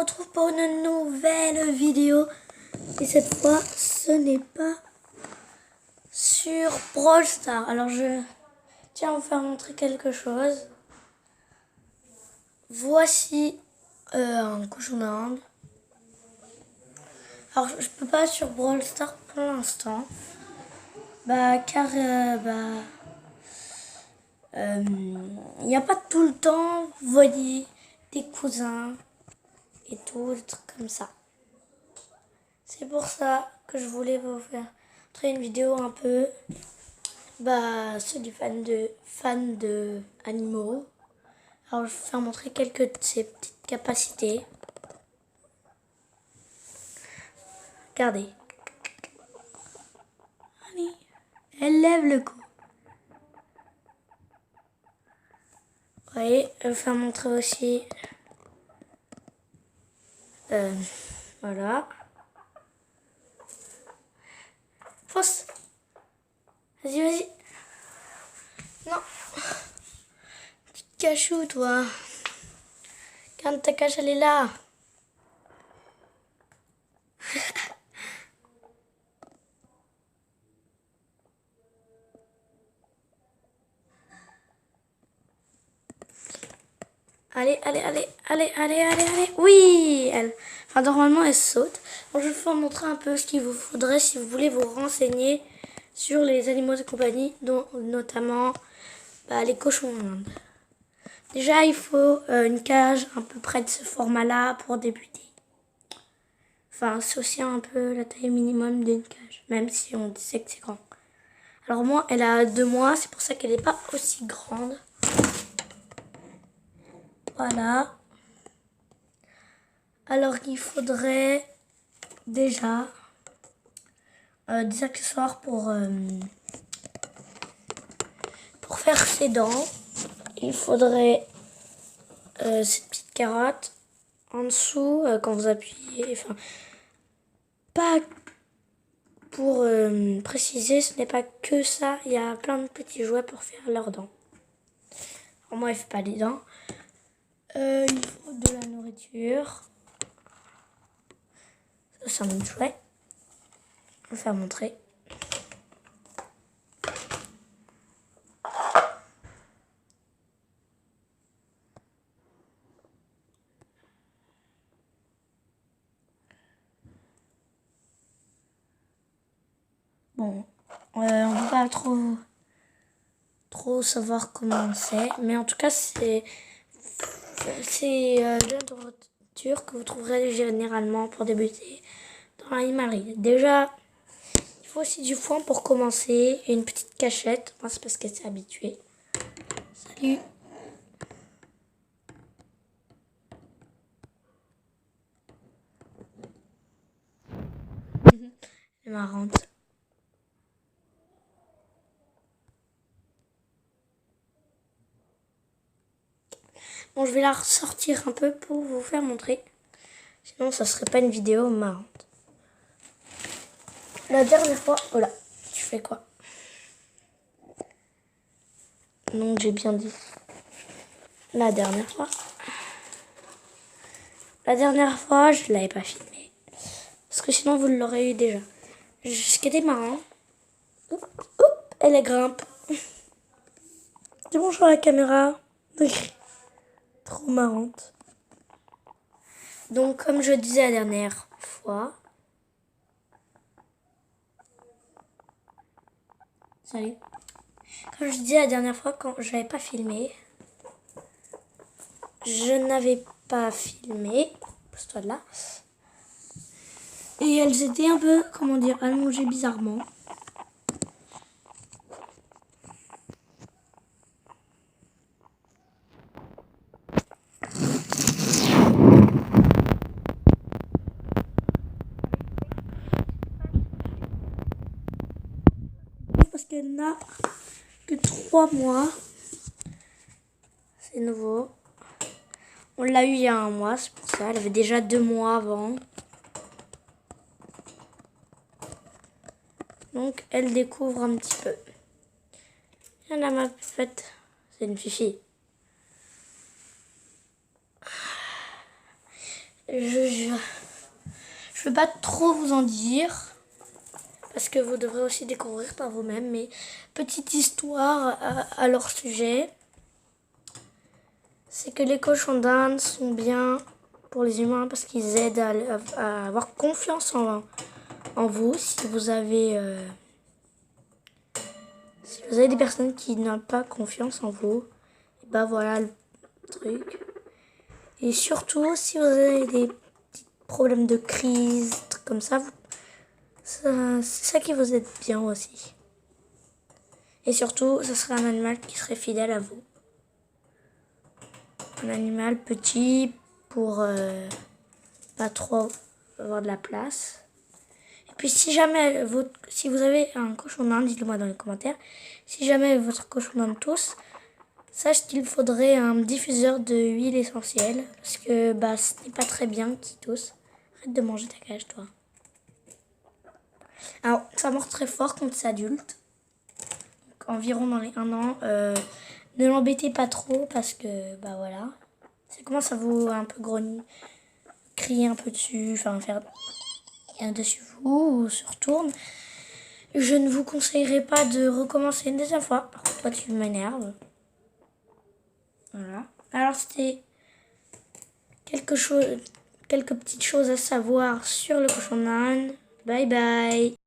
retrouve pour une nouvelle vidéo. Et cette fois, ce n'est pas sur Brawl Stars. Alors je tiens à vous faire montrer quelque chose. Voici un cochon d'Inde. Alors je peux pas sur Brawl Stars pour l'instant. Car il n'y a pas tout le temps, vous voyez, des cousins et tout, des trucs comme ça. C'est pour ça que je voulais vous faire montrer une vidéo un peu, ceux du fans de animaux. Alors je vais vous faire montrer quelques de ses petites capacités. Regardez. Allez, elle lève le cou. Vous voyez, je vais vous faire montrer aussi. Voilà. Fonce. Vas-y, vas-y. Non. Tu te caches où, toi? Regarde, ta cache, elle est là. Allez, allez, allez, allez, allez, allez, allez. Oui, normalement, elle saute. Donc, je vais vous montrer un peu ce qu'il vous faudrait si vous voulez vous renseigner sur les animaux de compagnie, dont notamment les cochons d'Inde. Déjà, il faut une cage à peu près de ce format-là pour débuter. Enfin, c'est aussi un peu la taille minimum d'une cage, même si on sait que c'est grand. Alors moi, elle a 2 mois, c'est pour ça qu'elle n'est pas aussi grande. Voilà. Alors il faudrait déjà des accessoires pour faire ses dents. Il faudrait cette petite carotte en dessous quand vous appuyez. Enfin, pas pour préciser, ce n'est pas que ça. Il y a plein de petits jouets pour faire leurs dents. Alors moi, elle ne fait pas les dents. Il faut de la nourriture. Ça, c'est un autre jouet. Je vais vous faire montrer. Bon, on ne peut pas trop savoir comment c'est, mais en tout cas, c'est de la nourriture que vous trouverez généralement pour débuter dans l'animalerie. Déjà, il faut aussi du foin pour commencer et une petite cachette. Moi, c'est parce qu'elle s'est habituée. Salut! Elle est marrante. Bon, je vais la ressortir un peu pour vous faire montrer. Sinon, ça serait pas une vidéo marrante. La dernière fois... Oh là, tu fais quoi? Donc, j'ai bien dit. La dernière fois, je ne l'avais pas filmé. Parce que sinon, vous l'aurez eu déjà. Ce qui était marrant... Hop, hop, elle grimpe. Dis bonjour à la caméra. Trop marrante. Donc, comme je disais la dernière fois... Salut. Comme je disais la dernière fois, quand je n'avais pas filmé... Pose-toi de là. Et elles étaient un peu, comment dire, allongées bizarrement. Parce qu'elle n'a que 3 mois. C'est nouveau. On l'a eu il y a 1 mois, c'est pour ça. Elle avait déjà 2 mois avant. Donc, elle découvre un petit peu. Il y en a ma pépette. C'est une fifi. je vais pas trop vous en dire. Parce que vous devrez aussi découvrir par vous-même. Mais petite histoire à leur sujet. C'est que les cochons d'Inde sont bien pour les humains parce qu'ils aident à avoir confiance en vous. Si vous avez des personnes qui n'ont pas confiance en vous, et ben voilà le truc. Et surtout, si vous avez des petits problèmes de crise, trucs comme ça, c'est ça qui vous aide bien aussi. Et surtout, ce serait un animal qui serait fidèle à vous. Un animal petit pour pas trop avoir de la place. Et puis si jamais si vous avez un cochon d'Inde, dites-le moi dans les commentaires. Si jamais votre cochon d'Inde tousse, sache qu'il faudrait un diffuseur de huile essentielle. Parce que ce n'est pas très bien qu'il tousse. Arrête de manger ta cage, toi. Alors, ça mord très fort quand c'est adulte. Donc, environ dans les 1 an. Ne l'embêtez pas trop parce que, voilà. Ça commence à vous un peu grogner, crier un peu dessus, enfin faire dessus vous ou se retourne. Je ne vous conseillerais pas de recommencer une deuxième fois. Par contre, toi, tu m'énerves. Voilà. Alors, c'était quelques petites choses à savoir sur le cochon d'Inde. Bye bye.